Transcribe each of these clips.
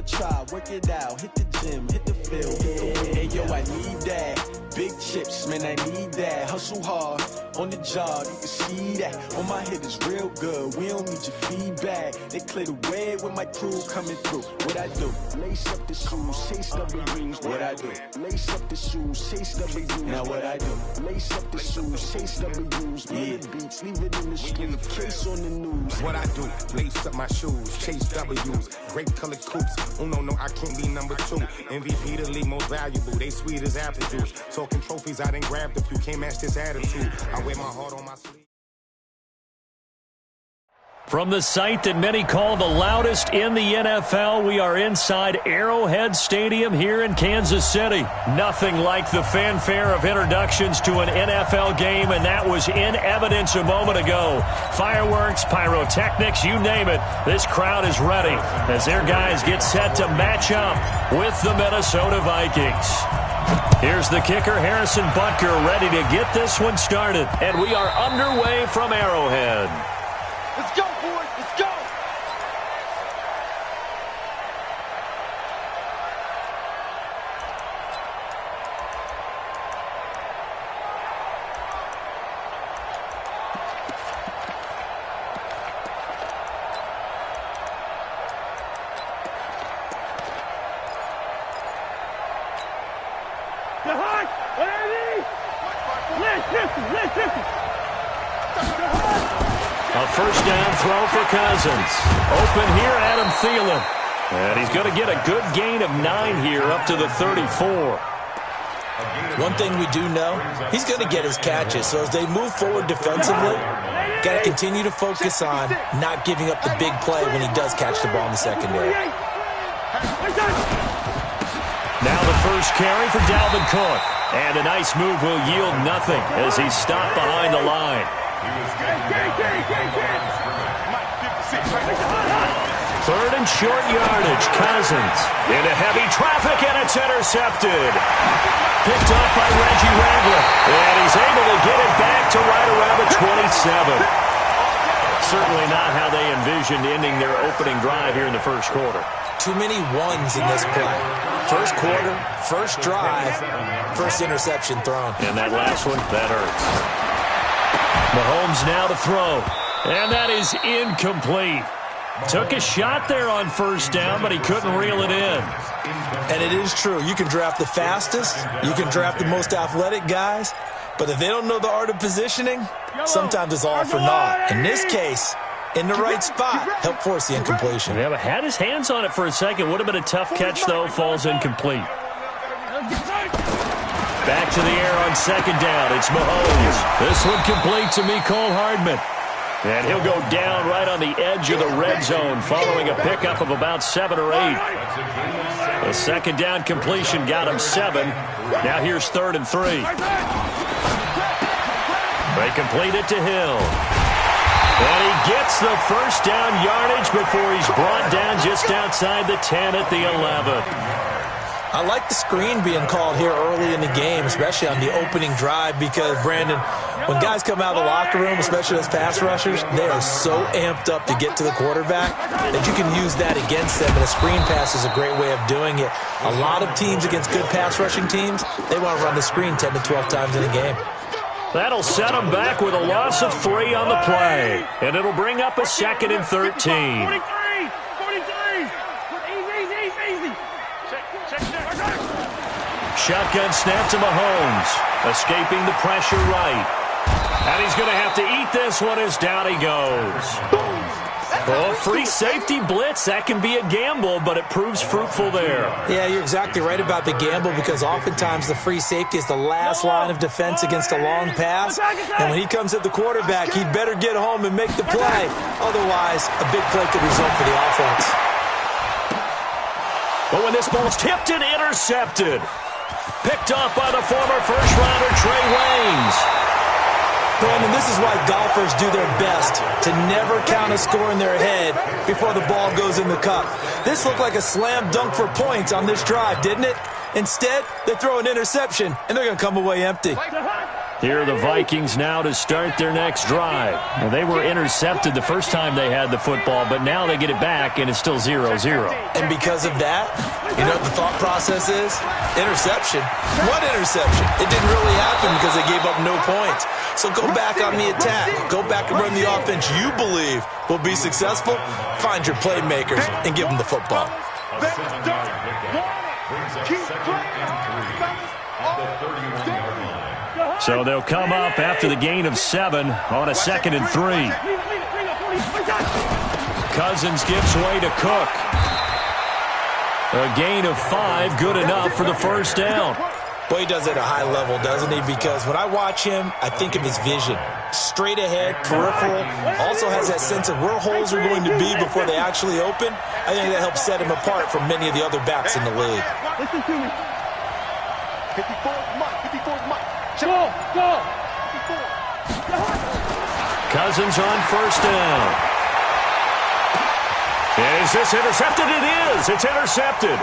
never try, work it out, hit the gym, hit the field, hey yo, I need that. Big chips, man, I need that. Hustle hard, on the job, you can see that. On my hit is real good, we don't need your feedback. They clear the way with my crew coming through. What I do? Lace up the shoes, chase W's. What I do? Lace up the shoes, chase W's. Now what I do? Lace up the shoes, chase W's. Yeah, beats, leave it in the street, case on the news. What I do? Lace up my shoes, chase W's. Great colored coops. Oh no, I can't be number 2. MVP the league most valuable. They sweet as apple juice. Talking trophies, I done grabbed a few. Can't match this attitude. I wear my heart on my sleeve. From the site that many call the loudest in the NFL, we are inside Arrowhead Stadium here in Kansas City. Nothing like the fanfare of introductions to an NFL game, and that was in evidence a moment ago. Fireworks, pyrotechnics, you name it. This crowd is ready as their guys get set to match up with the Minnesota Vikings. Here's the kicker, Harrison Butker, ready to get this one started. And we are underway from Arrowhead. Let's go, boys. Let's go. A first down throw for Cousins. Open here, Adam Thielen. And he's going to get a good gain of 9 here up to the 34. One thing we do know, he's going to get his catches. So as they move forward defensively, got to continue to focus on not giving up the big play when he does catch the ball in the secondary. Now the first carry for Dalvin Cook. And a nice move will yield nothing as he's stopped behind the line. Third and short yardage. Cousins into heavy traffic, and it's intercepted. Picked up by Reggie Ragland. And he's able to get it back to right around the 27. Certainly not how they envisioned ending their opening drive here in the first quarter. Too many ones in this play. First quarter, first drive, first interception thrown. And that last one, that hurts. Mahomes now to throw. And that is incomplete. Took a shot there on first down, but he couldn't reel it in. And it is true. You can draft the fastest. You can draft the most athletic guys. But if they don't know the art of positioning, sometimes it's all for naught. In this case, in the right spot, help force the incompletion. Yeah, but had his hands on it for a second. Would have been a tough catch, though. Falls incomplete. Back to the air on second down. It's Mahomes. This one complete to Mecole Hardman. And he'll go down right on the edge of the red zone following a pickup of about 7 or 8. The second down completion got him 7. Now here's 3rd and 3. They complete it to Hill. And he gets the first down yardage before he's brought down just outside the 10 at the 11. I like the screen being called here early in the game, especially on the opening drive, because, Brandon, when guys come out of the locker room, especially as pass rushers, they are so amped up to get to the quarterback that you can use that against them, and a screen pass is a great way of doing it. A lot of teams against good pass rushing teams, they want to run the screen 10 to 12 times in a game. That'll set them back with a loss of 3 on the play, and it'll bring up a 2nd and 13. Shotgun snap to Mahomes, escaping the pressure right. And he's going to have to eat this one as down he goes. Oh, free safety blitz, that can be a gamble, but it proves fruitful there. Yeah, you're exactly right about the gamble, because oftentimes the free safety is the last line of defense against a long pass. And when he comes at the quarterback, he'd better get home and make the play. Otherwise, a big play could result for the offense. But when this ball's tipped and intercepted, picked off by the former first-rounder Trey Waynes. Brandon, this is why golfers do their best to never count a score in their head before the ball goes in the cup. This looked like a slam dunk for points on this drive, didn't it? Instead, they throw an interception, and they're going to come away empty. Here are the Vikings now to start their next drive. Well, they were intercepted the first time they had the football, but now they get it back, and it's still 0-0. And because of that, you know what the thought process is? Interception. What interception? It didn't really happen because they gave up no points. So go back on the attack. Go back and run the offense you believe will be successful. Find your playmakers and give them the football. So they'll come up after the gain of 7 on a 2nd and 3. Cousins gives way to Cook. A gain of 5, good enough for the first down. Well, he does it at a high level, doesn't he? Because when I watch him, I think of his vision. Straight ahead, peripheral. Also has that sense of where holes are going to be before they actually open. I think that helps set him apart from many of the other backs in the league. Listen to me. 54's Mike. 54's Mike. Go. 54. Cousins on first down. Is this intercepted? It is. It's intercepted.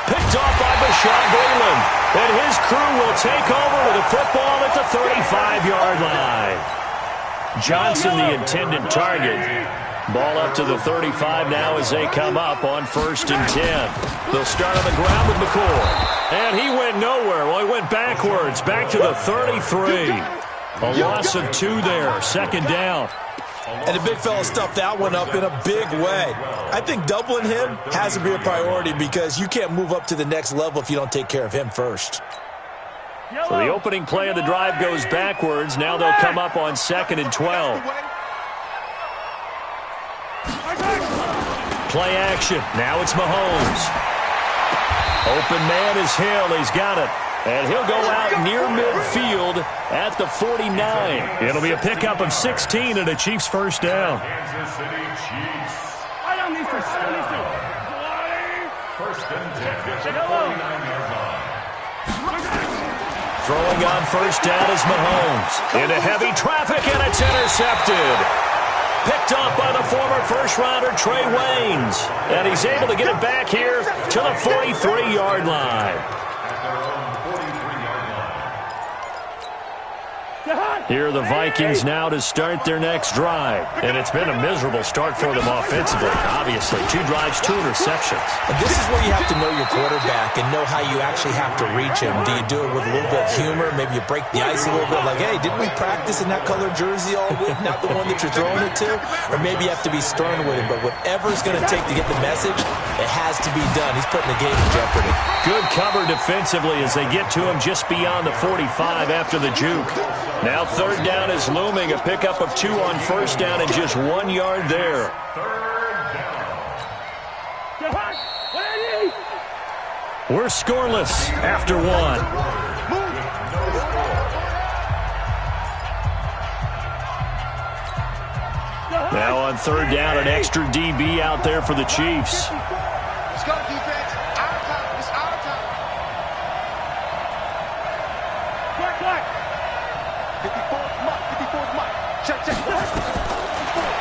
Picked off by Bashaud Breeland. And his crew will take over with a football at the 35-yard line. Johnson, the intended target. Ball up to the 35 now as they come up on 1st and 10. They'll start on the ground with McCoy. And he went nowhere. Well, he went backwards, back to the 33. A loss of 2 there, 2nd down. And the big fella stuffed that one up in a big way. I think doubling him has to be a priority because you can't move up to the next level if you don't take care of him first. So the opening play of the drive goes backwards. Now they'll come up on 2nd and 12. Play action. Now it's Mahomes. Open man is Hill. He's got it. And he'll go out near midfield at the 49. It'll be a pickup of 16 and a Chiefs first down. Kansas City Chiefs. First and 10 at the 49-yard line. Throwing on first down is Mahomes. Into heavy traffic, and it's intercepted. Picked off by the former first-rounder Trey Waynes. And he's able to get it back here to the 43-yard line. Here are the Vikings now to start their next drive. And it's been a miserable start for them offensively, obviously. 2 drives, 2 interceptions. And this is where you have to know your quarterback and know how you actually have to reach him. Do you do it with a little bit of humor? Maybe you break the ice a little bit like, hey, didn't we practice in that colored jersey all week, not the one that you're throwing it to? Or maybe you have to be stern with him. But whatever it's going to take to get the message, it has to be done. He's putting the game in jeopardy. Good cover defensively as they get to him just beyond the 45 after the juke. Now 3rd down is looming. A pickup of 2 on first down and just 1 yard there. 3rd down. We're scoreless after 1. Now on 3rd down, an extra DB out there for the Chiefs. Let's go, defense. Our time. It's our time. Quick. 54's Mike. 54's Mike. Check.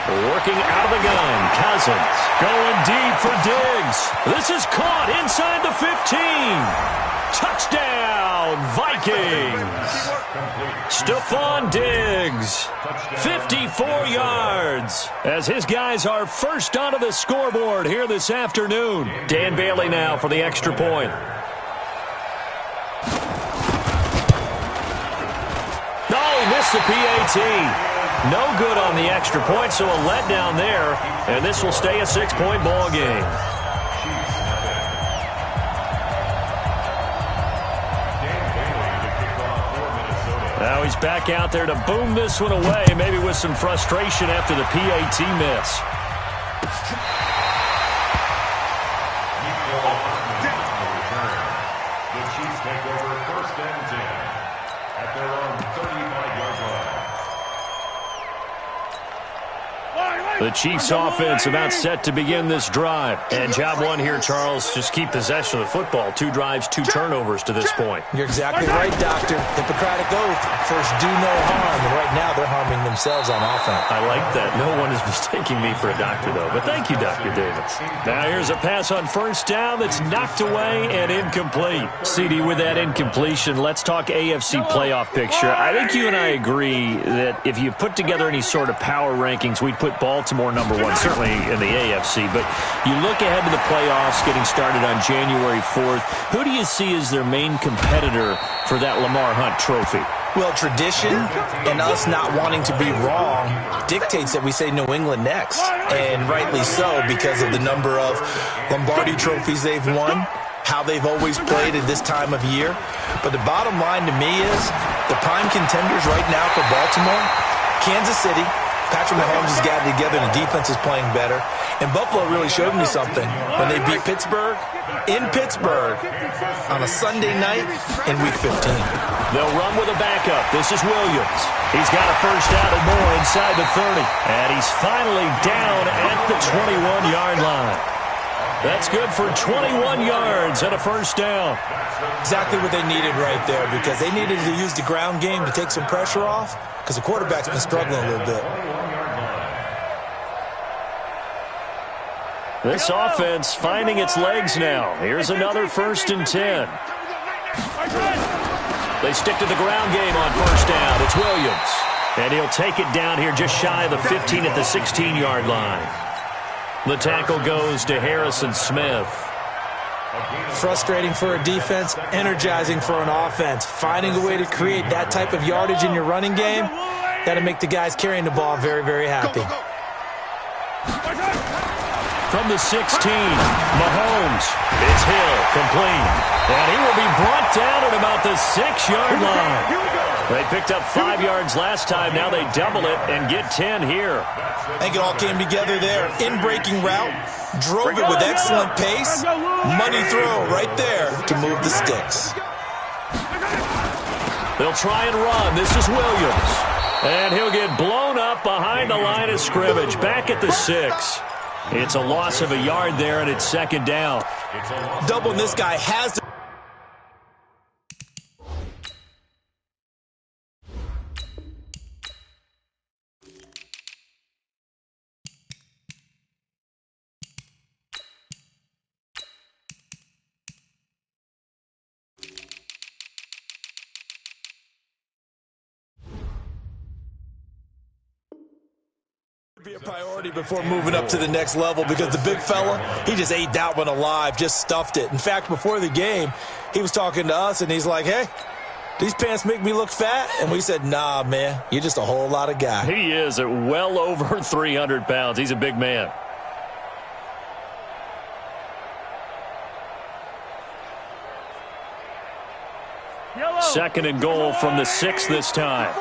Working out of the gun. Cousins going deep for Diggs. This is caught inside the 15. Touchdown, Vikings. Stephon Diggs, 54 yards, as his guys are first onto the scoreboard here this afternoon. Dan Bailey now for the extra point. Oh, he missed the PAT. No good on the extra point, so a letdown there, and this will stay a 6-point ball game. Now he's back out there to boom this one away, maybe with some frustration after the PAT miss. The Chiefs take over 1st and 10 at their own 35-yard line. The Chiefs offense about set to begin this drive. And job one here, Charles, just keep possession of the football. 2 drives, 2 turnovers to this point. You're exactly right, Doctor. Hippocratic oath. First, do no harm. And right now, they're harming themselves on offense. I like that. No one is mistaking me for a doctor, though. But thank you, Dr. Davis. Now here's a pass on first down that's knocked away and incomplete. CD, with that incompletion, let's talk AFC playoff picture. I think you and I agree that if you put together any sort of power rankings, we'd put Baltimore number 1, certainly in the AFC. But you look ahead to the playoffs getting started on January 4th. Who do you see as their main competitor for that Lamar Hunt trophy? Well, tradition and us not wanting to be wrong dictates that we say New England next. And rightly so, because of the number of Lombardi trophies they've won, how they've always played at this time of year. But the bottom line to me is the prime contenders right now for Baltimore, Kansas City. Patrick Mahomes has gotten together, and the defense is playing better. And Buffalo really showed me something when they beat Pittsburgh in Pittsburgh on a Sunday night in Week 15. They'll run with a backup. This is Williams. He's got a first down and more inside the 30. And he's finally down at the 21-yard line. That's good for 21 yards and a first down. Exactly what they needed right there, because they needed to use the ground game to take some pressure off, because the quarterback's been struggling a little bit. This offense finding its legs now. Here's another 1st and 10. They stick to the ground game on first down. It's Williams. And he'll take it down here just shy of the 15 at the 16-yard line. The tackle goes to Harrison Smith. Frustrating for a defense, energizing for an offense. Finding a way to create that type of yardage in your running game, that'll make the guys carrying the ball very, very happy. From the 16, Mahomes. It's Hill, complete. And he will be brought down at about the 6-yard line. They picked up 5 yards last time. Now they double it and get 10 here. I think it all came together there. In-breaking route, drove it with excellent pace. Money throw right there to move the sticks. They'll try and run. This is Williams. And he'll get blown up behind the line of scrimmage. Back at the 6. It's a loss of a yard there, and it's 2nd down. Doubling this guy has to. Be a priority before moving up to the next level, because the big fella, he just ate that one alive, just stuffed it. In fact, before the game, he was talking to us, and he's like, hey, these pants make me look fat? And we said, nah, man, you're just a whole lot of guy. He is at well over 300 pounds. He's a big man. Second and goal from the 6 this time.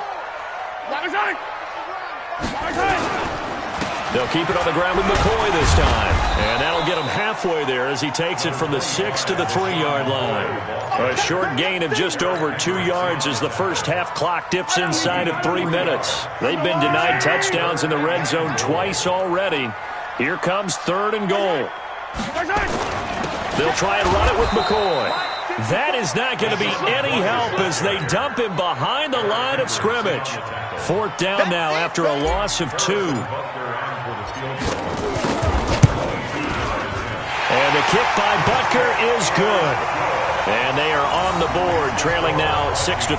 They'll keep it on the ground with McCoy this time. And that'll get him halfway there as he takes it from the 6 to the 3-yard line. A short gain of just over 2 yards as the first half clock dips inside of 3 minutes. They've been denied touchdowns in the red zone twice already. Here comes 3rd and goal. They'll try and run it with McCoy. That is not going to be any help as they dump him behind the line of scrimmage. 4th down now after a loss of 2. And the kick by Butker is good. And they are on the board, trailing now 6-3.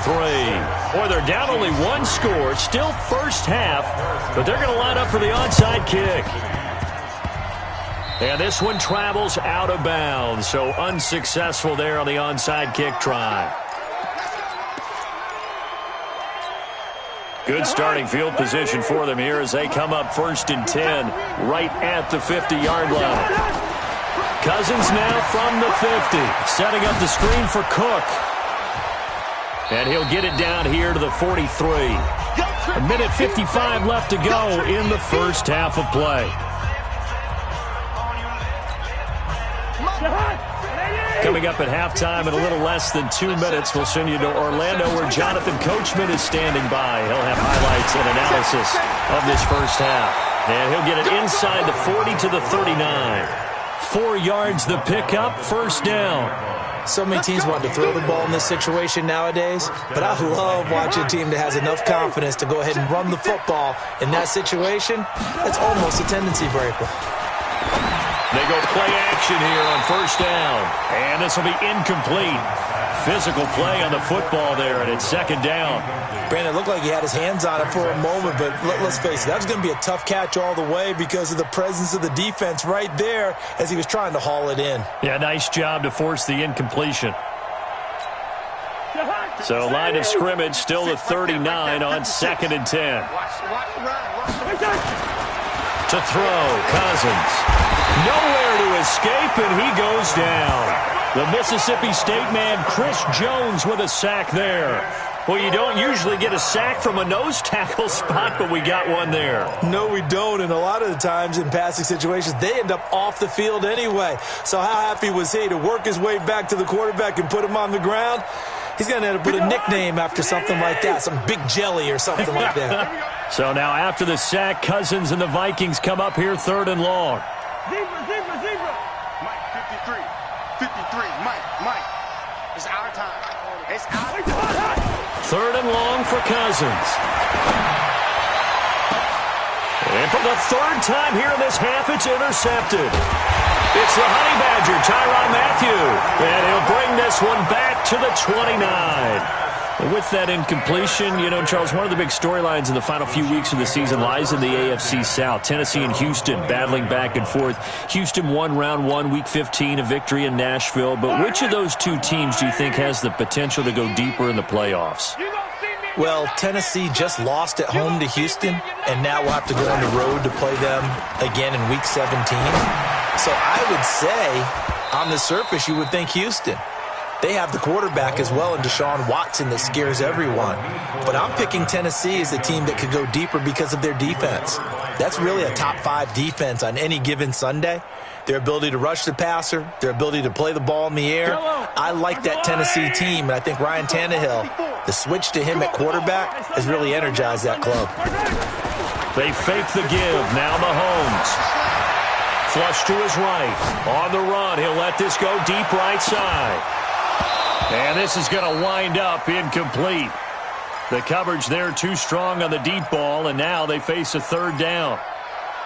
Boy, they're down only 1 score, still first half, but they're going to line up for the onside kick. And this one travels out of bounds, so unsuccessful there on the onside kick try. Good starting field position for them here as they come up 1st and 10 right at the 50-yard line. Cousins now from the 50, setting up the screen for Cook. And he'll get it down here to the 43. 1:55 left to go in the first half of play. Coming up at halftime in a little less than 2 minutes, we'll send you to Orlando where Jonathan Coachman is standing by. He'll have highlights and analysis of this first half. And he'll get it inside the 40 to the 39. 4 yards the pickup, first down. So many teams want to throw the ball in this situation nowadays, but I love watching a team that has enough confidence to go ahead and run the football. In that situation, that's almost a tendency breaker. They go play action here on first down, and this will be incomplete. Physical play on the football there, and it's second down. Brandon, it looked like he had his hands on it for a moment, but let's face it, that was going to be a tough catch all the way because of the presence of the defense right there as he was trying to haul it in. Yeah, nice job to force the incompletion. So line of scrimmage still the 39 on 2nd and 10. To throw, Cousins. Nowhere to escape, and he goes down. The Mississippi State man, Chris Jones, with a sack there. Well, you don't usually get a sack from a nose tackle spot, but we got one there. No, we don't, and a lot of the times in passing situations, they end up off the field anyway. So how happy was he to work his way back to the quarterback and put him on the ground? He's going to have to put a nickname after something like that, some Big Jelly or something like that. So now after the sack, Cousins and the Vikings come up here 3rd and long. Zebra. Mike, 53. 53. Mike. It's our time. It's our time. 3rd and long for Cousins. And for the 3rd time here in this half, it's intercepted. It's the Honey Badger, Tyrann Mathieu. And he'll bring this one back to the 29. With that incompletion, you know, Charles, one of the big storylines in the final few weeks of the season lies in the AFC South. Tennessee and Houston battling back and forth. Houston won round 1, week 15, a victory in Nashville. But which of those two teams do you think has the potential to go deeper in the playoffs? Well, Tennessee just lost at home to Houston, and now we'll have to go on the road to play them again in week 17. So I would say, on the surface, you would think Houston. They have the quarterback as well in Deshaun Watson that scares everyone. But I'm picking Tennessee as the team that could go deeper because of their defense. That's really a top 5 defense on any given Sunday. Their ability to rush the passer, their ability to play the ball in the air. I like that Tennessee team, and I think Ryan Tannehill, the switch to him at quarterback, has really energized that club. They fake the give. Now Mahomes. Flush to his right. On the run, he'll let this go deep right side. And this is going to wind up incomplete. The coverage there too strong on the deep ball, and now they face a 3rd down.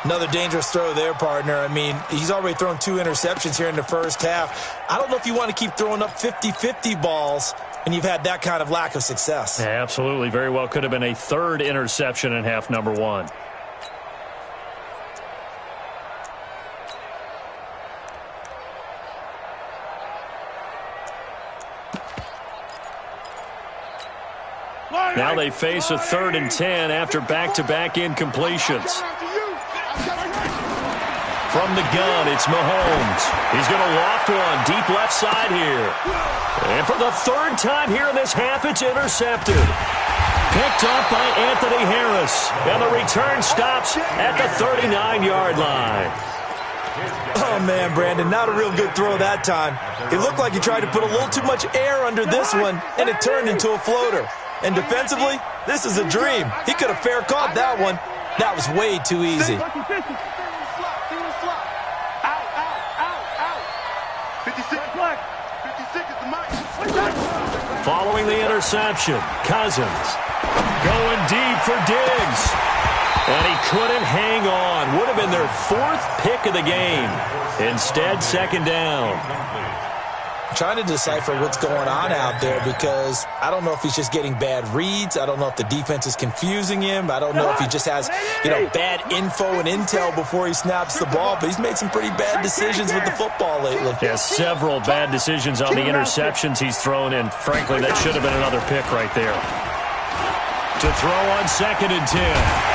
Another dangerous throw there, partner. I mean, he's already thrown 2 interceptions here in the first half. I don't know if you want to keep throwing up 50-50 balls when you've had that kind of lack of success. Yeah, absolutely. Very well could have been a 3rd interception in half number 1. Now they face a 3rd and 10 after back-to-back incompletions. From the gun, it's Mahomes. He's going to loft one deep left side here. And for the 3rd time here in this half, it's intercepted. Picked up by Anthony Harris. And the return stops at the 39-yard line. Oh, man, Brandon, not a real good throw that time. It looked like he tried to put a little too much air under this one, and it turned into a floater. And defensively, this is a dream. He could have fair caught that one. That was way too easy. Following the interception, Cousins going deep for Diggs. And he couldn't hang on. Would have been their 4th pick of the game. Instead, 2nd down. I'm trying to decipher what's going on out there because I don't know if he's just getting bad reads. I don't know if the defense is confusing him. I don't know if he just has, bad info and intel before he snaps the ball. But he's made some pretty bad decisions with the football lately. Yeah, several bad decisions on the interceptions he's thrown in. Frankly, that should have been another pick right there. To throw on 2nd and 10.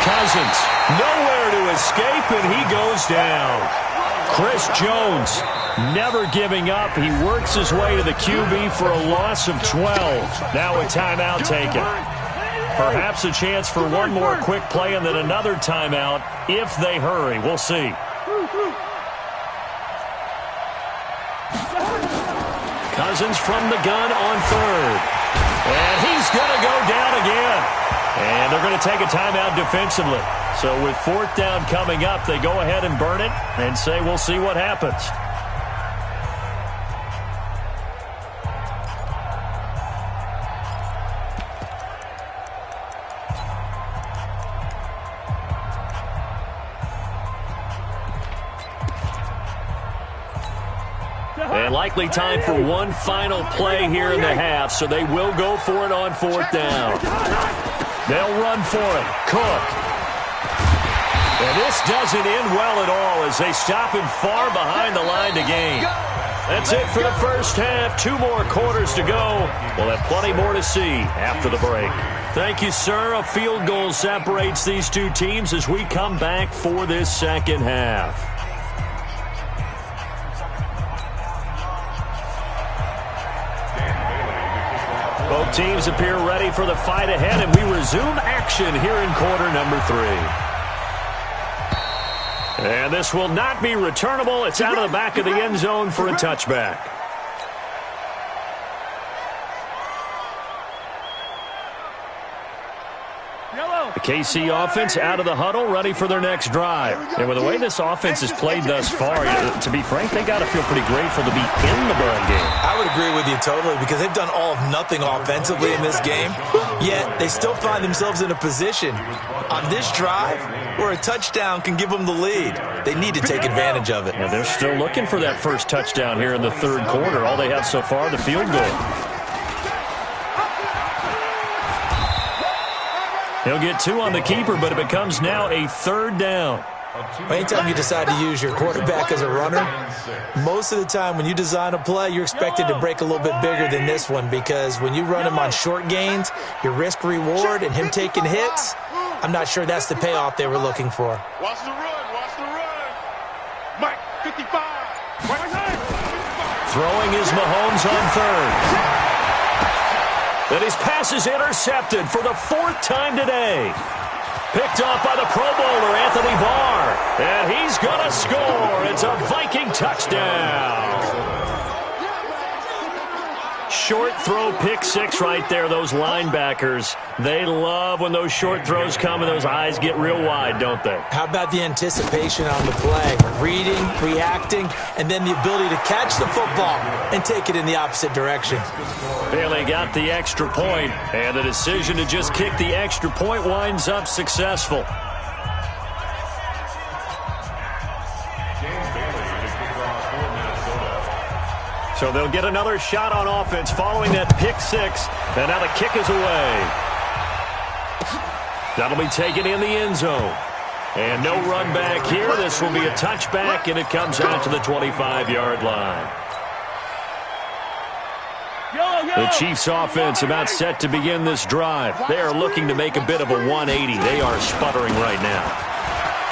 Cousins, nowhere to escape, and he goes down. Chris Jones, never giving up. He works his way to the QB for a loss of 12. Now a timeout taken. Perhaps a chance for one more quick play and then another timeout if they hurry. We'll see. Cousins from the gun on 3rd. And he's going to go down again. And they're going to take a timeout defensively. So with 4th down coming up, they go ahead and burn it and say we'll see what happens. And likely time for one final play here in the half, so they will go for it on 4th down. They'll run for it. Cook. And this doesn't end well at all as they stop him far behind the line to gain. That's it for the first half. 2 more quarters to go. We'll have plenty more to see after the break. Thank you, sir. A field goal separates these two teams as we come back for this second half. Both teams appear ready for the fight ahead, and we resume action here in quarter number 3. And this will not be returnable. It's out of the back of the end zone for a touchback. The KC offense out of the huddle, ready for their next drive. And with the way this offense has played thus far, to be frank, they got to feel pretty grateful to be in the ball game. I would agree with you totally because they've done all of nothing offensively in this game, yet they still find themselves in a position on this drive where a touchdown can give them the lead. They need to take advantage of it. Yeah, they're still looking for that first touchdown here in the 3rd quarter. All they have so far, the field goal. He'll get 2 on the keeper, but it becomes now a 3rd down. Anytime you decide to use your quarterback as a runner, most of the time when you design a play, you're expected to break a little bit bigger than this one because when you run him on short gains, your risk-reward and him taking hits, I'm not sure that's the payoff they were looking for. Watch the run. Watch the run. Mike, 55. Throwing is Mahomes on 3rd. But his pass is intercepted for the 4th time today. Picked off by the Pro Bowler, Anthony Barr. And he's going to score. It's a Viking touchdown. Short throw pick 6 right there. Those linebackers, they love when those short throws come and those eyes get real wide, don't they? How about the anticipation on the play? Reading, reacting, and then the ability to catch the football and take it in the opposite direction. Bailey got the extra point, and the decision to just kick the extra point winds up successful. So they'll get another shot on offense following that pick 6, and now the kick is away. That'll be taken in the end zone. And no run back here. This will be a touchback, and it comes out to the 25-yard line. The Chiefs offense about set to begin this drive. They are looking to make a bit of a 180. They are sputtering right now.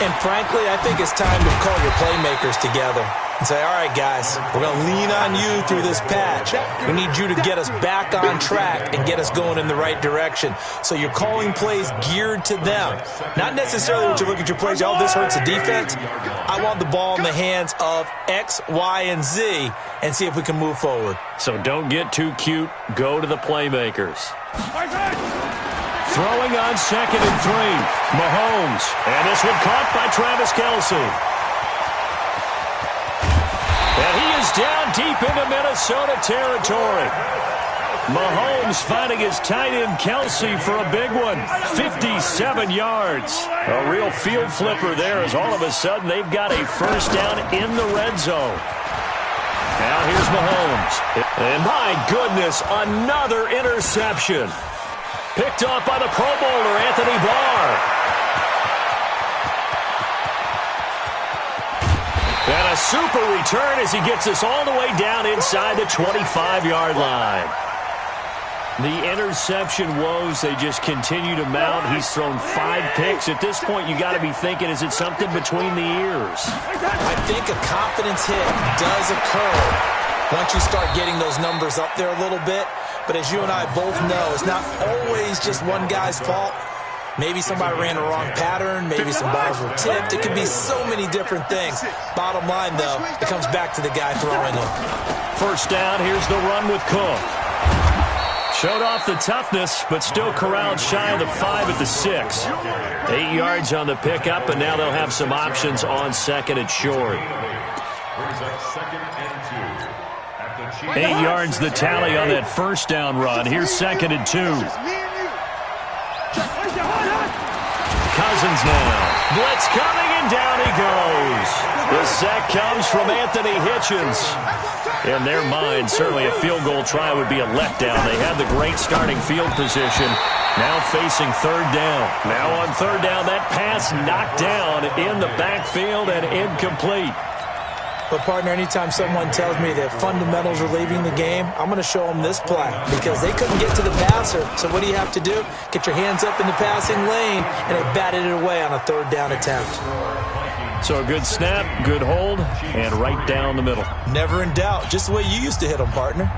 And frankly, I think it's time to call your playmakers together and say, all right, guys, we're going to lean on you through this patch. We need you to get us back on track and get us going in the right direction. So you're calling plays geared to them. Not necessarily when you look at your plays, oh, this hurts the defense. I want the ball in the hands of X, Y, and Z and see if we can move forward. So don't get too cute. Go to the playmakers. Throwing on 2nd and 3. Mahomes. And this one caught by Travis Kelce. And he is down deep into Minnesota territory. Mahomes finding his tight end Kelce for a big one. 57 yards. A real field flipper there as all of a sudden they've got a first down in the red zone. Now here's Mahomes. And my goodness, another interception. Picked off by the Pro Bowler, Anthony Barr. And a super return as he gets us all the way down inside the 25-yard line. The interception woes, they just continue to mount. He's thrown 5 picks. At this point, you got to be thinking, is it something between the ears? I think a confidence hit does occur once you start getting those numbers up there a little bit. But as you and I both know, it's not always just one guy's fault. Maybe somebody ran the wrong pattern. Maybe some balls were tipped. It could be so many different things. Bottom line, though, it comes back to the guy throwing them. First down, here's the run with Cook. Showed off the toughness, but still corralled shy of the 5 at the 6. 8 yards on the pickup, and now they'll have some options on second and short. 8 yards the tally on that first down run. Here's second and 2. Cousins now. Blitz coming, and down he goes. The sack comes from Anthony Hitchens. In their mind, certainly a field goal try would be a letdown. They had the great starting field position. Now facing third down. Now on third down, that pass knocked down in the backfield and incomplete. But, partner, anytime someone tells me that fundamentals are leaving the game, I'm going to show them this play because they couldn't get to the passer. So what do you have to do? Get your hands up in the passing lane, and they batted it away on a third down attempt. So a good snap, good hold, and right down the middle. Never in doubt. Just the way you used to hit them, partner.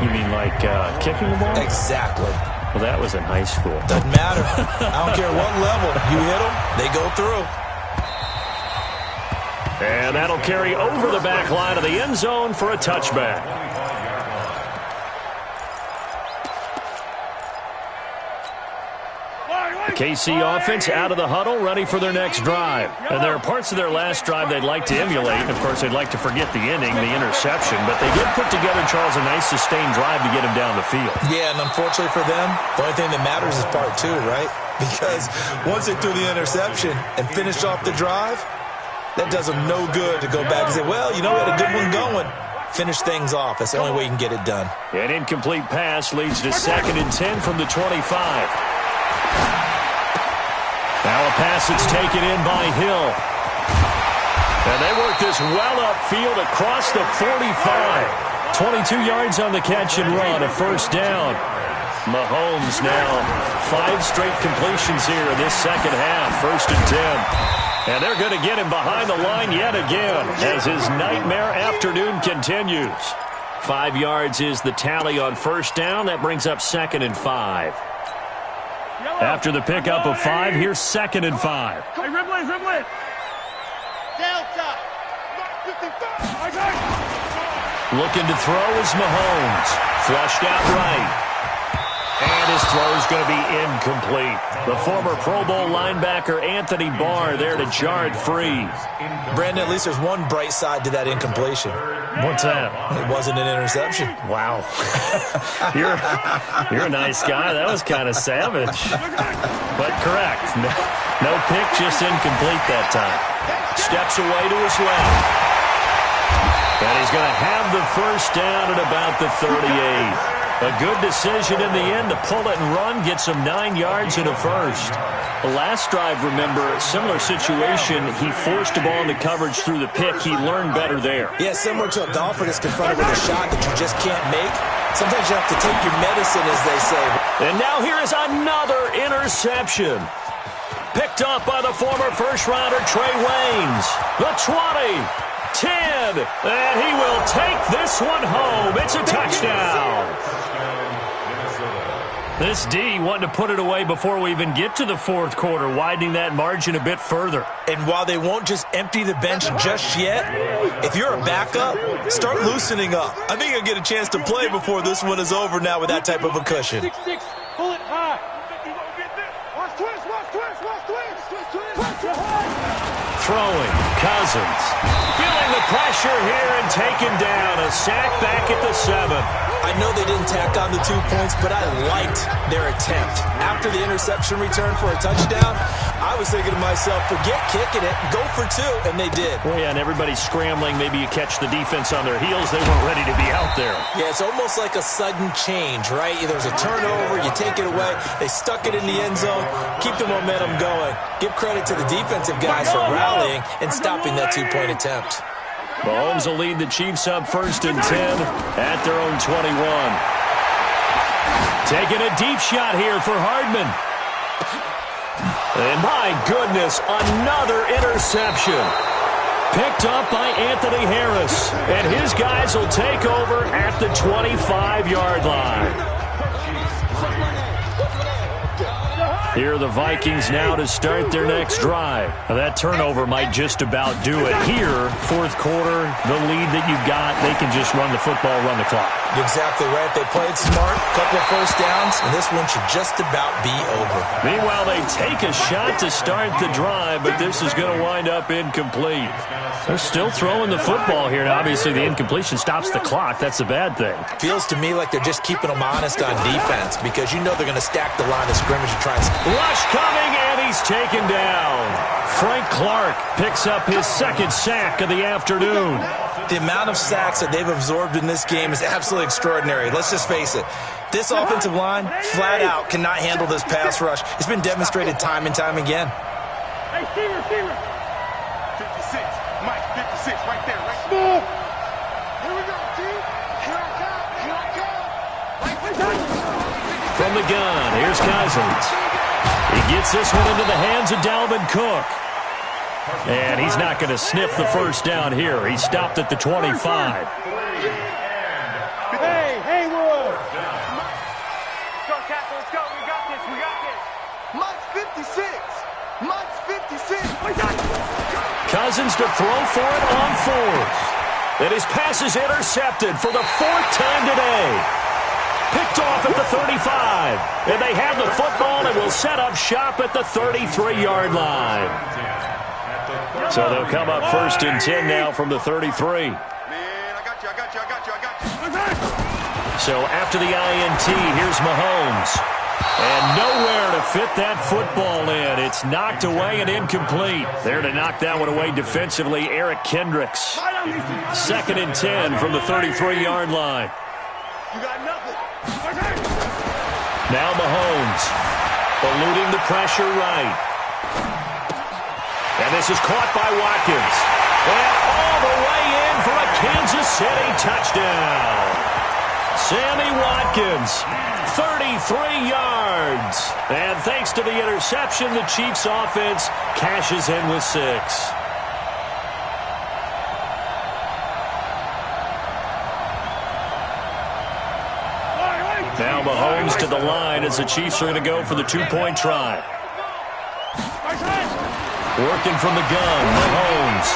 You mean like kicking the ball? Exactly. Well, that was in high school. Doesn't matter. I don't care what level. You hit them, they go through. And that'll carry over the back line of the end zone for a touchback. The KC offense out of the huddle, ready for their next drive. And there are parts of their last drive they'd like to emulate. Of course, they'd like to forget the ending, the interception. But they did put together, Charles, a nice sustained drive to get him down the field. Yeah, and unfortunately for them, the only thing that matters is part 2, right? Because once they threw the interception and finished off the drive, that does them no good to go back and say, well, you know, we had a good one going. Finish things off. That's the only way you can get it done. An incomplete pass leads to second and 10 from the 25. Now a pass that's taken in by Hill. And they work this well upfield across the 45. 22 yards on the catch and run, a first down. Mahomes now 5 straight completions here in this second half, first and 10. And they're going to get him behind the line yet again as his nightmare afternoon continues. 5 yards is the tally on first down. That brings up second and 5. After the pickup of 5, here's second and 5. Hey, Rimley. Delta. Looking to throw is Mahomes. Flushed out right. And his throw's going to be incomplete. The former Pro Bowl linebacker Anthony Barr there to jar it free. Brandon, at least there's one bright side to that incompletion. What's that? It wasn't an interception. Wow. You're a nice guy. That was kind of savage. But correct. No pick, just incomplete that time. Steps away to his left. And he's going to have the first down at about the 38. A good decision in the end to pull it and run, get some 9 yards and a first. The last drive, remember, similar situation. He forced the ball into coverage through the pick. He learned better there. Yeah, similar to a golfer that's confronted with a shot that you just can't make. Sometimes you have to take your medicine, as they say. And now here is another interception. Picked up by the former first-rounder Trey Waynes. The 20, 10, and he will take this one home. It's a touchdown. This D wanting to put it away before we even get to the fourth quarter, widening that margin a bit further. And while they won't just empty the bench just yet, if you're a backup, start loosening up. I think you'll get a chance to play before this one is over now with that type of a cushion. 6-6, pull it high. Watch twist. Throwing, Cousins. Feeling the pressure here and taken down. A sack back at the 7. I know they didn't tack on the 2 points, but I liked their attempt. After the interception return for a touchdown, I was thinking to myself, forget kicking it, go for 2, and they did. Well, yeah, and everybody's scrambling. Maybe you catch the defense on their heels. They weren't ready to be out there. Yeah, it's almost like a sudden change, right? There's a turnover, you take it away. They stuck it in the end zone, keep the momentum going. Give credit to the defensive guys for rallying and stopping that 2-point attempt. Mahomes will lead the Chiefs up first and 10 at their own 21. Taking a deep shot here for Hardman. And my goodness, another interception. Picked up by Anthony Harris. And his guys will take over at the 25-yard line. Here are the Vikings now to start their next drive. Now, that turnover might just about do it. Here, fourth quarter, the lead that you've got, they can just run the football, run the clock. Exactly right. They played smart, couple of first downs, and this one should just about be over. Meanwhile, they take a shot to start the drive, but this is going to wind up incomplete. They're still throwing the football here. Now, obviously, the incompletion stops the clock. That's a bad thing. Feels to me like they're just keeping them honest on defense because you know they're going to stack the line of scrimmage and try and... Rush coming, and he's taken down. Frank Clark picks up his second sack of the afternoon. The amount of sacks that they've absorbed in this game is absolutely extraordinary. Let's just face it. This offensive line, flat out, cannot handle this pass rush. It's been demonstrated time and time again. Hey, receiver. 56. Mike, 56, right there. Right Move. Here we go, team. Here I come. From the gun, here's Cousins. He gets this one into the hands of Dalvin Cook. And he's not going to sniff the first down here. He stopped at the 25. Hey, Haywood. Go, Castle, let's go. We got this. Mike's 56. Mike's 56. Cousins to throw for it on fourth. And his pass is intercepted for the fourth time today. Picked off at the 35. And they have the football and will set up shop at the 33-yard line. So they'll come up first and 10 now from the 33. Man, I got you. So after the INT, here's Mahomes. And nowhere to fit that football in. It's knocked away and incomplete. There to knock that one away defensively, Eric Kendricks. Second and 10 from the 33-yard line. You got nothing. Now Mahomes, eluding the pressure right. And this is caught by Watkins. And all the way in for a Kansas City touchdown. Sammy Watkins, 33 yards. And thanks to the interception, the Chiefs offense cashes in with 6. Now Mahomes to the line as the Chiefs are going to go for the two-point try. Working from the gun, Mahomes.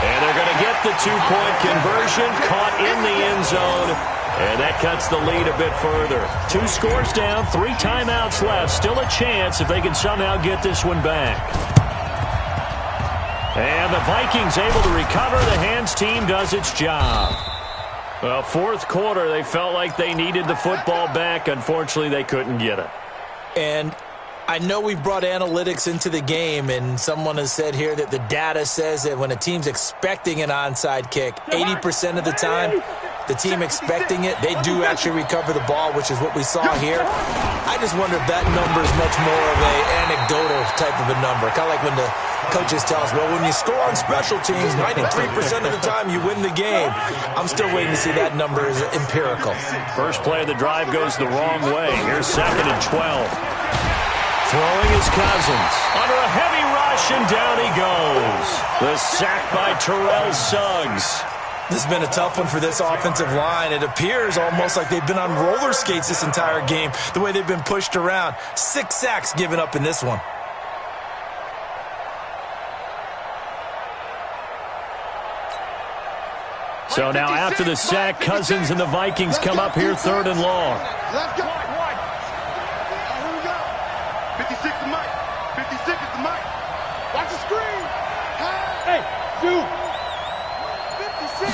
And they're going to get the two-point conversion, caught in the end zone. And that cuts the lead a bit further. 2 scores down, 3 timeouts left. Still a chance if they can somehow get this one back. And the Vikings able to recover. The hands team does its job. Well, fourth quarter, they felt like they needed the football back. Unfortunately, they couldn't get it. And I know we've brought analytics into the game, and someone has said here that the data says that when a team's expecting an onside kick, 80% of the time, the team expecting it, they do actually recover the ball, which is what we saw here. I just wonder if that number is much more of an anecdotal type of a number. Kind of like when the coaches tell us, well, when you score on special teams, 93% of the time you win the game. I'm still waiting to see that number is empirical. First play of the drive goes the wrong way. Here's second and 12. Throwing his Cousins. Under a heavy rush, and down he goes. The sack by Terrell Suggs. This has been a tough one for this offensive line. It appears almost like they've been on roller skates this entire game, the way they've been pushed around. 6 sacks given up in this one. So now after the sack, Cousins and the Vikings come up here third and long. Let's go. Here we go. 56 to Mike. 56 is to Mike. Watch the screen. Hey, dude. 56.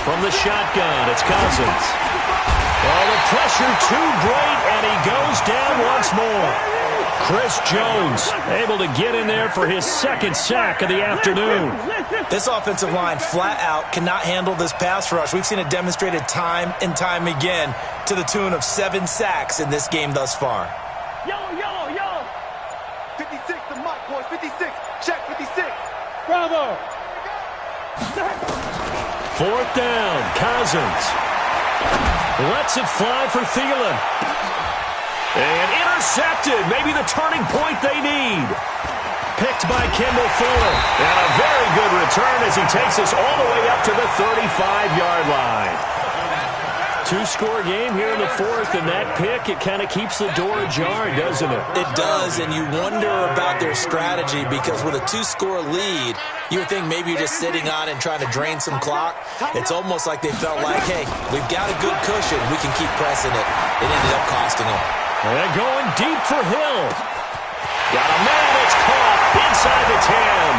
From the shotgun, it's Cousins. Oh, the pressure too great, and he goes down once more. Chris Jones able to get in there for his second sack of the afternoon. This offensive line flat out cannot handle this pass rush. We've seen it demonstrated time and time again to the tune of 7 sacks in this game thus far. Yellow. 56 to Mike, boys. 56. Check 56. Bravo. Fourth down, Cousins. Lets it fly for Thielen. And intercepted. Maybe the turning point they need. Picked by Kendall Fuller. And a very good return as he takes us all the way up to the 35-yard line. Two-score game here in the fourth, and that pick, it kind of keeps the door ajar, doesn't it? It does, and you wonder about their strategy because with a two-score lead, you would think maybe you're just sitting on it and trying to drain some clock. It's almost like they felt like, hey, we've got a good cushion. We can keep pressing it. It ended up costing them. And going deep for Hill. Got a man that's caught inside the 10.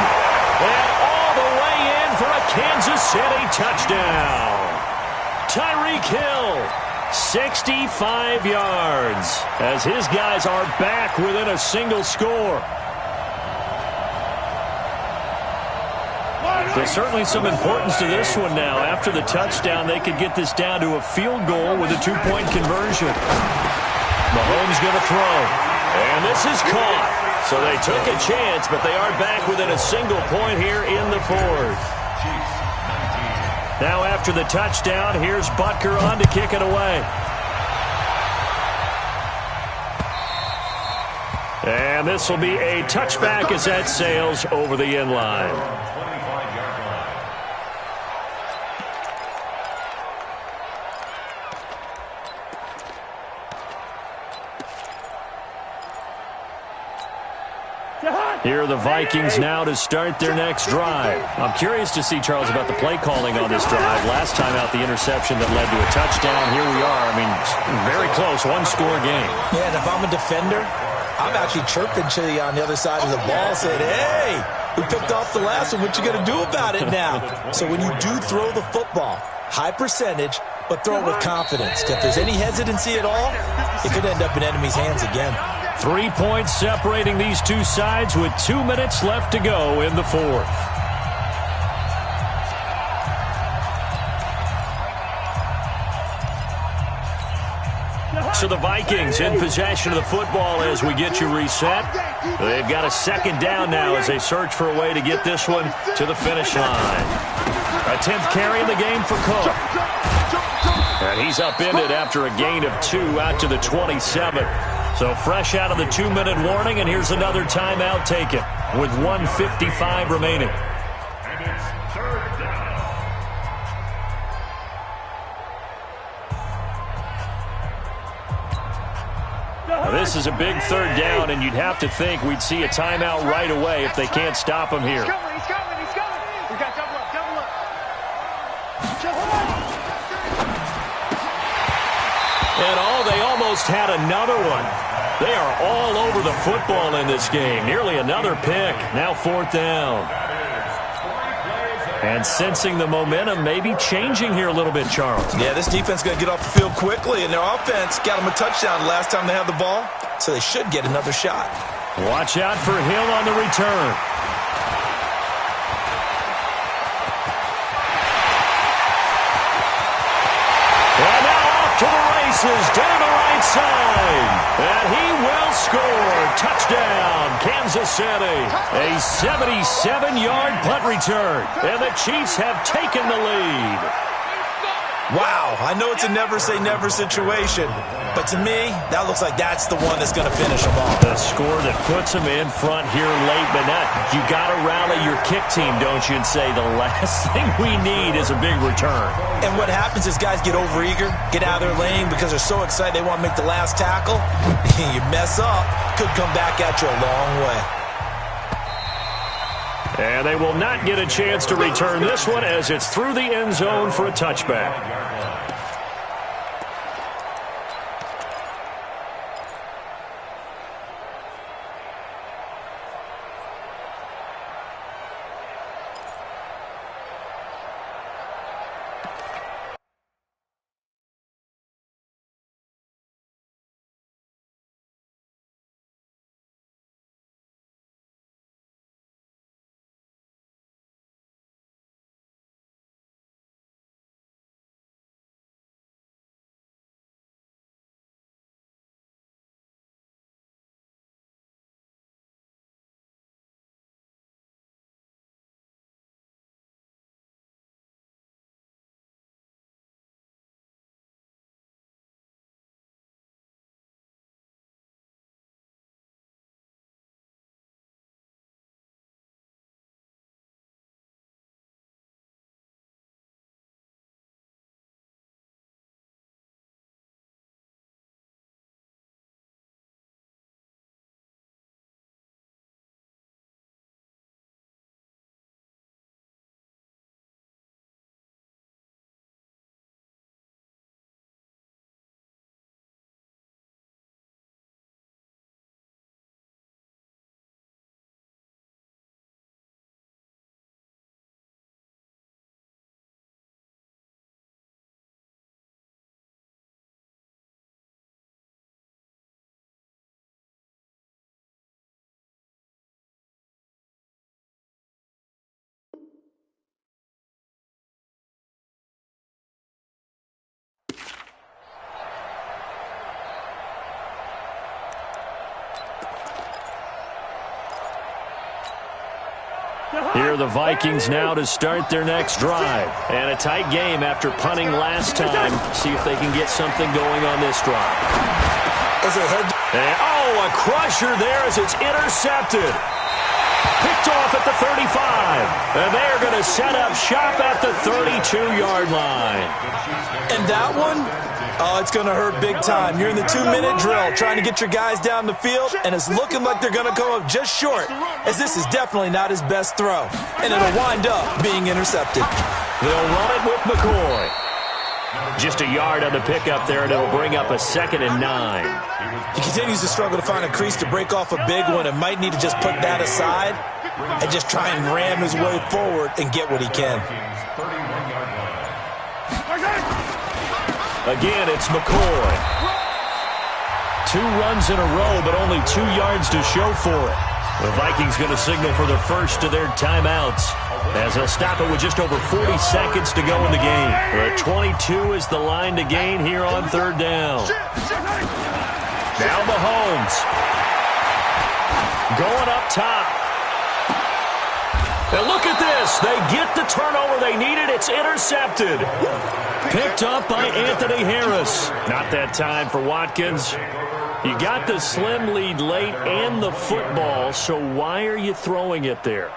And all the way in for a Kansas City touchdown. Tyreek Hill, 65 yards, as his guys are back within a single score. There's certainly some importance to this one now. After the touchdown, they could get this down to a field goal with a two-point conversion. Mahomes going to throw, and this is caught. So they took a chance, but they are back within a single point here in the fourth. Now after the touchdown, here's Butker on to kick it away. And this will be a touchback as that sails over the end line. Here are the Vikings now to start their next drive. I'm curious to see, Charles, about the play calling on this drive. Last time out, the interception that led to a touchdown. Here we are. I mean, very close, one-score game. Yeah, and if I'm a defender, I'm actually chirping to you on the other side of the ball saying, hey, we picked off the last one. What you going to do about it now? So when you do throw the football, high percentage, but throw it with confidence. If there's any hesitancy at all, it could end up in enemy's hands again. 3 points separating these two sides with 2 minutes left to go in the fourth. So the Vikings in possession of the football as we get you reset. They've got a second down now as they search for a way to get this one to the finish line. A 10th carry in the game for Cook. And he's upended after a gain of 2 out to the 27. So fresh out of the 2-minute warning, and here's another timeout taken with 1:55 remaining. And it's third down. Now, this is a big third down, and you'd have to think we'd see a timeout right away if they can't stop him here. He's coming. We got double up. And they almost had another one. They are all over the football in this game. Nearly another pick. Now fourth down. And sensing the momentum maybe changing here a little bit, Charles. Yeah, this defense is going to get off the field quickly, and their offense got them a touchdown the last time they had the ball, so they should get another shot. Watch out for Hill on the return. And now off to the races, down the right side. And he will score. Touchdown, Kansas City. A 77-yard punt return. And the Chiefs have taken the lead. Wow, I know it's a never-say-never situation, but to me, that looks like that's the one that's going to finish them off. The score that puts them in front here late, but not. You got to rally your kick team, don't you, and say the last thing we need is a big return. And what happens is guys get overeager, get out of their lane because they're so excited they want to make the last tackle. You mess up, could come back at you a long way. And they will not get a chance to return this one as it's through the end zone for a touchback. Here are the Vikings now to start their next drive. And a tight game after punting last time. See if they can get something going on this drive. And, a crusher there as it's intercepted. Picked off at the 35. And they're going to set up shop at the 32-yard line. And that one, it's going to hurt big time. You're in the 2-minute drill trying to get your guys down the field, and it's looking like they're going to come up just short, as this is definitely not his best throw. And it'll wind up being intercepted. They'll run it with McCoy. Just a yard on the pickup there, and it'll bring up a 2nd and 9. He continues to struggle to find a crease to break off a big one and might need to just put that aside and just try and ram his way forward and get what he can. Again, it's McCoy. 2 runs in a row, but only 2 yards to show for it. The Vikings going to signal for the first of their timeouts, as they'll stop it with just over 40 seconds to go in the game. The 22 is the line to gain here on 3rd down. Now Mahomes. Going up top. And look at this. They get the turnover they needed. It's intercepted. Picked up by Anthony Harris. Not that time for Watkins. You got the slim lead late and the football, so why are you throwing it there?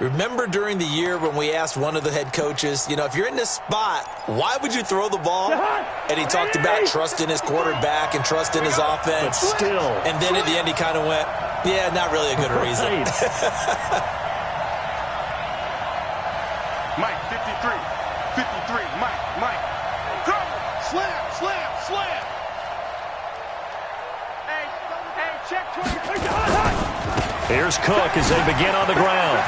Remember during the year when we asked one of the head coaches, if you're in this spot, why would you throw the ball? And he talked about trusting his quarterback and trusting his offense. But still. And then at the end he kind of went, yeah, not really a good reason. Mike, 53. 53. Mike. Slam. Hey, check 20. Here's Cook as they begin on the ground.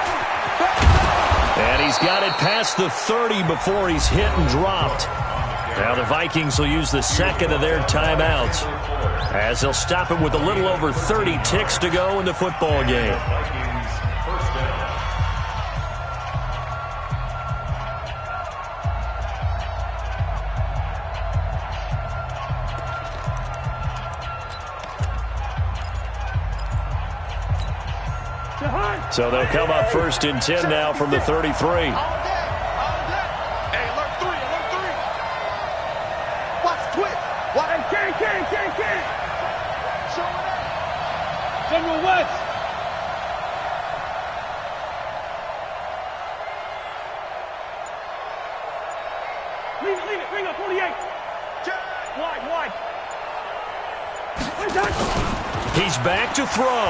And he's got it past the 30 before he's hit and dropped. Now the Vikings will use the 2nd of their timeouts, as they'll stop it with a little over 30 ticks to go in the football game. So they'll come up 1st and 10 now from the 33. Hey, alert 3. Watch twitch. Hey, King. Show it up. General West. Leave it. Bring up 48. Wide. He's back to throw.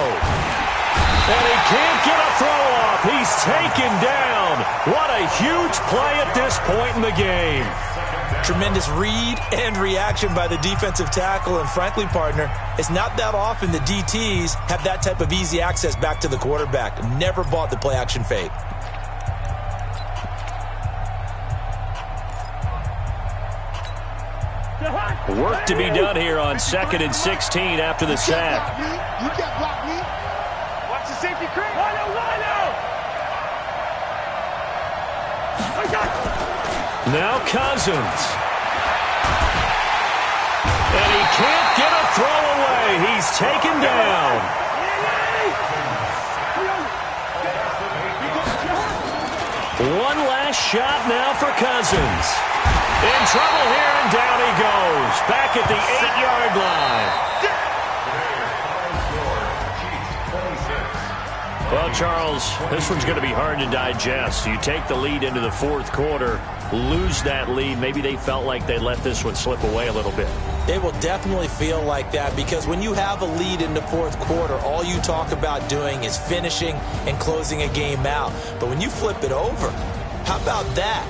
And he can't get a throw off. He's taken down. What a huge play at this point in the game. Tremendous read and reaction by the defensive tackle. And frankly, partner, it's not that often the DTs have that type of easy access back to the quarterback. Never bought the play action fake. Work to be done here on 2nd and 16 after the sack. You can't block me. Watch the safety creep. Line out. Now Cousins. And he can't get a throw away. He's taken down. One last shot now for Cousins. In trouble here, and down he goes. Back at the 8-yard line. Well, Charles, this one's going to be hard to digest. You take the lead into the 4th quarter, lose that lead. Maybe they felt like they let this one slip away a little bit. It will definitely feel like that, because when you have a lead in the 4th quarter, all you talk about doing is finishing and closing a game out. But when you flip it over, how about that?